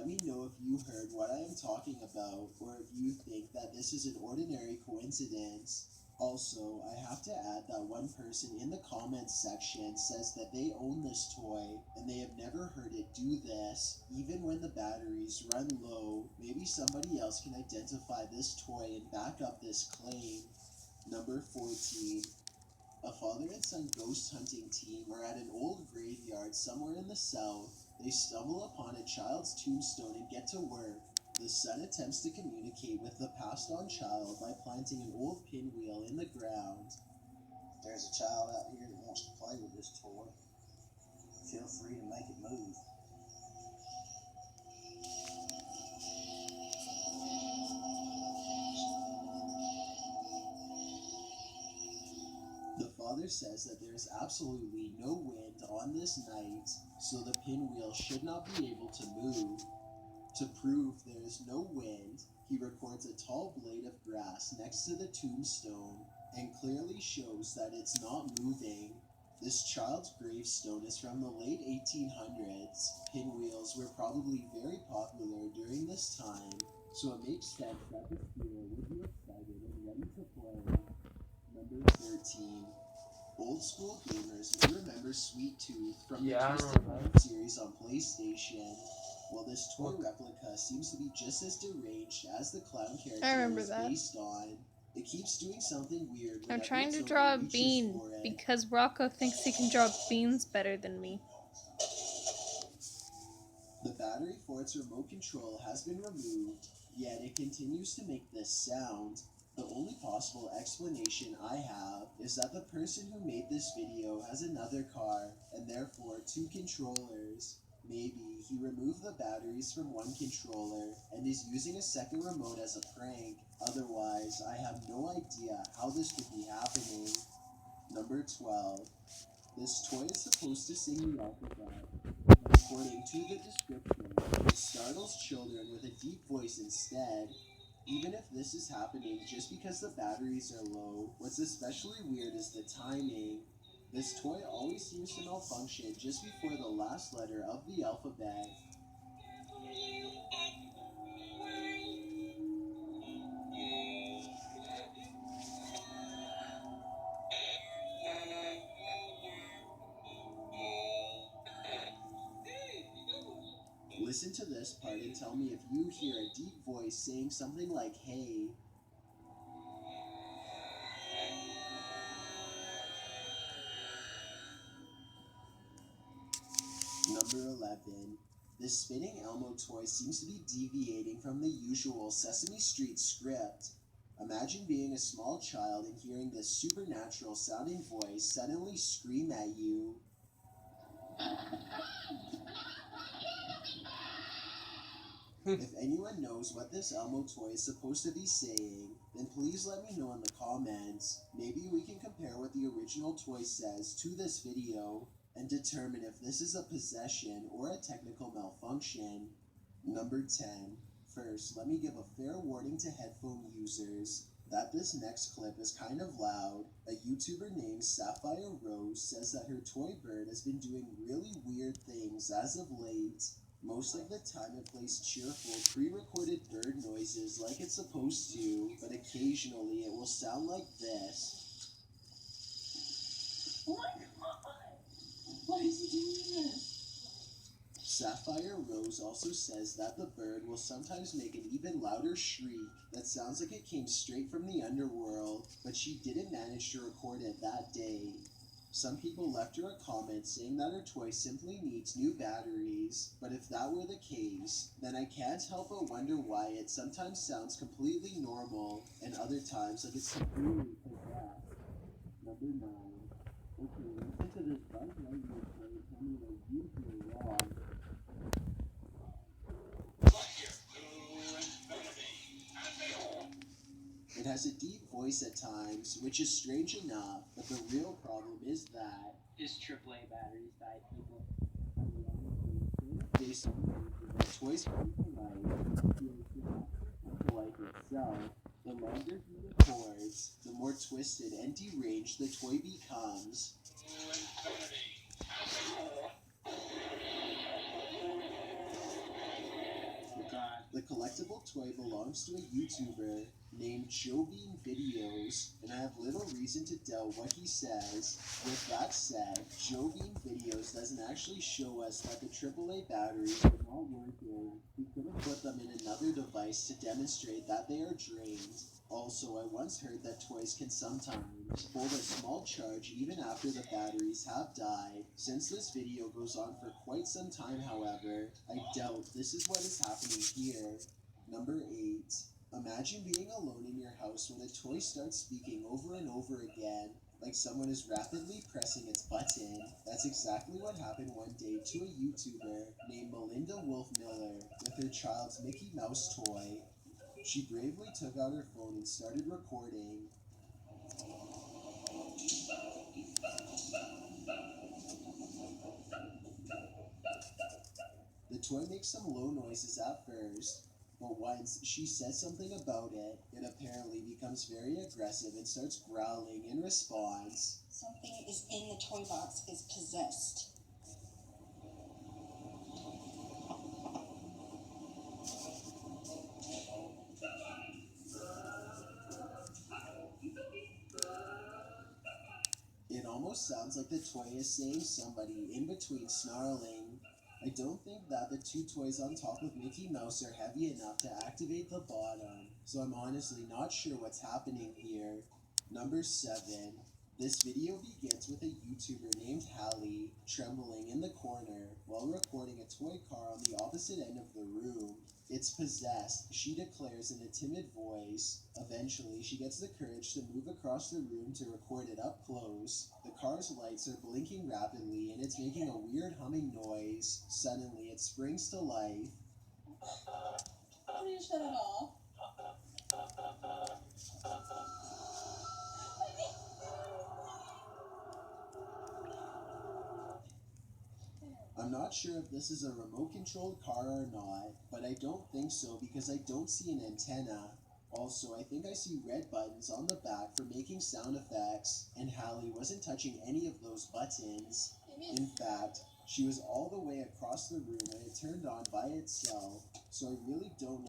let me know if you heard what I am talking about, or if you think that this is an ordinary coincidence. Also, I have to add that one person in the comments section says that they own this toy and they have never heard it do this, even when the batteries run low. Maybe somebody else can identify this toy and back up this claim. Number 14. A father and son ghost hunting team are at an old graveyard somewhere in the south. They stumble upon a child's tombstone and get to work. The son attempts to communicate with the passed on child by planting an old pinwheel in the ground. If there's a child out here that wants to play with this toy, feel free to make it move. The father says that there is absolutely no wind on this night, so the pinwheel should not be able to move. To prove there is no wind, he records a tall blade of grass next to the tombstone and clearly shows that it's not moving. This child's gravestone is from the late 1800s. Pinwheels were probably very popular during this time, so it makes sense that the viewer would be excited and ready to play. Number 13. Old school gamers may remember Sweet Tooth from the Twisted Metal series on PlayStation. Well, this toy replica seems to be just as deranged as the clown character it was based on. It keeps doing something weird. I'm trying to draw a bean because Rocco thinks he can draw beans better than me. The battery for its remote control has been removed, yet it continues to make this sound. The only possible explanation I have is that the person who made this video has another car, and therefore two controllers. Maybe he removed the batteries from one controller and is using a second remote as a prank. Otherwise, I have no idea how this could be happening. Number 12. This toy is supposed to sing the alphabet, but according to the description, it startles children with a deep voice instead. Even if this is happening just because the batteries are low, what's especially weird is the timing. This toy always seems to malfunction just before the last letter of the alphabet. Listen to this part and tell me if you hear a deep voice saying something like, hey. Number 11. This spinning Elmo toy seems to be deviating from the usual Sesame Street script. Imagine being a small child and hearing this supernatural sounding voice suddenly scream at you. If anyone knows what this Elmo toy is supposed to be saying, then please let me know in the comments. Maybe we can compare what the original toy says to this video and determine if this is a possession or a technical malfunction. Number 10. First, let me give a fair warning to headphone users that this next clip is kind of loud. A YouTuber named Sapphire Rose says that her toy bird has been doing really weird things as of late. Most of the time it plays cheerful, pre-recorded bird noises like it's supposed to, but occasionally it will sound like this. Oh my god! Why is he doing this? Sapphire Rose also says that the bird will sometimes make an even louder shriek that sounds like it came straight from the underworld, but she didn't manage to record it that day. Some people left her a comment saying that her toy simply needs new batteries, but if that were the case, then I can't help but wonder why it sometimes sounds completely normal and other times like it's completely possessed. Number 9. Okay, listen to this Buzz Lightyear toy and tell me what you hear wrong. It has a deep voice at times, which is strange enough, but the real problem is that his AAA batteries died, people. Based on the toys come to life, to life itself, the longer he records, the more twisted and deranged the toy becomes. The collectible toy belongs to a YouTuber named Jobean Videos, and I have little reason to doubt what he says. With that said, Jobean Videos doesn't actually show us that the AAA batteries are not working. He could have put them in another device to demonstrate that they are drained. Also, I once heard that toys can sometimes hold a small charge even after the batteries have died. Since this video goes on for quite some time, however, I doubt this is what is happening here. Number 8. Imagine being alone in your house when a toy starts speaking over and over again, like someone is rapidly pressing its button. That's exactly what happened one day to a YouTuber named Melinda Wolf Miller with her child's Mickey Mouse toy. She bravely took out her phone and started recording. The toy makes some low noises at first, but once she says something about it, it apparently becomes very aggressive and starts growling in response. Something is in the toy box is possessed. It almost sounds like the toy is saying somebody in between snarling. I don't think that the two toys on top of Mickey Mouse are heavy enough to activate the bottom, so I'm honestly not sure what's happening here. Number 7. This video begins with a YouTuber named Hallie trembling in the corner while recording a toy car on the opposite end of the room. It's possessed, she declares in a timid voice. Eventually, she gets the courage to move across the room to record it up close. The car's lights are blinking rapidly and it's making a weird humming noise. Suddenly, it springs to life. Please shut it off. I'm not sure if this is a remote-controlled car or not, but I don't think so because I don't see an antenna. Also, I think I see red buttons on the back for making sound effects, and Hallie wasn't touching any of those buttons. In fact, she was all the way across the room when it turned on by itself, so I really don't know